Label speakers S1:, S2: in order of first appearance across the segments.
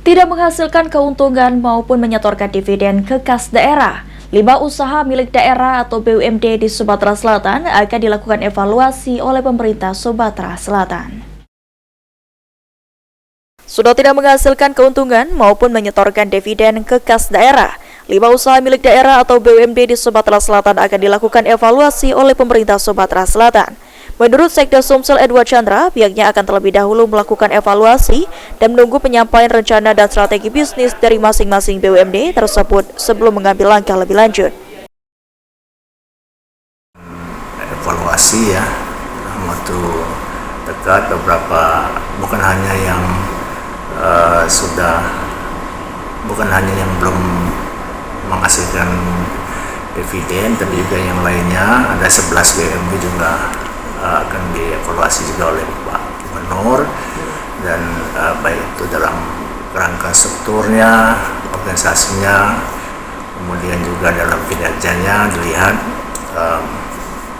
S1: tidak menghasilkan keuntungan maupun menyetorkan dividen ke kas daerah. 5 usaha milik daerah atau BUMD di Sumatera Selatan akan dilakukan evaluasi oleh pemerintah Sumatera Selatan. Sudah tidak menghasilkan keuntungan maupun menyetorkan dividen ke kas daerah, 5 usaha milik daerah atau BUMD di Sumatera Selatan akan dilakukan evaluasi oleh pemerintah Sumatera Selatan. Menurut Sekda Sumsel Edward Chandra, pihaknya akan terlebih dahulu melakukan evaluasi dan menunggu penyampaian rencana dan strategi bisnis dari masing-masing BUMD tersebut sebelum mengambil langkah lebih lanjut.
S2: Evaluasi ya, waktu dekat beberapa bukan hanya yang belum menghasilkan dividen, tapi juga yang lainnya ada 11 BUMD juga akan dievaluasi juga oleh Pak Gubernur, dan baik itu dalam kerangka strukturnya, organisasinya, kemudian juga dalam kinerjanya dilihat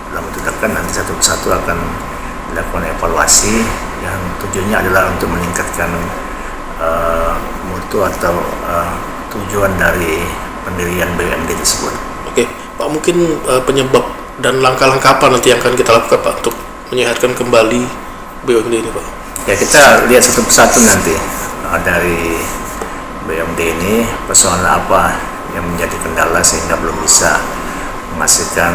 S2: dalam waktu dekat nanti satu persatu akan dilakukan evaluasi yang tujuannya adalah untuk meningkatkan mutu atau tujuan dari pendirian BUMD tersebut.
S3: Oke, Pak, mungkin penyebab dan langkah-langkah apa nanti yang akan kita lakukan, Pak, untuk menyehatkan kembali BUMD ini, Pak?
S2: Ya, kita lihat satu persatu nanti dari BUMD ini persoalan apa yang menjadi kendala sehingga belum bisa menghasilkan.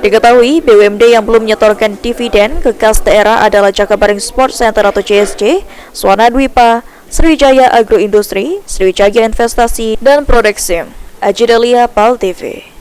S1: Diketahui BUMD yang belum menyetorkan dividen ke kas daerah adalah Jakabaring Sport Center atau JSC, Swana Dwipa, Sriwijaya Agroindustri, Sriwijaya Investasi, dan Prodexim. Aji Delia, PAL TV.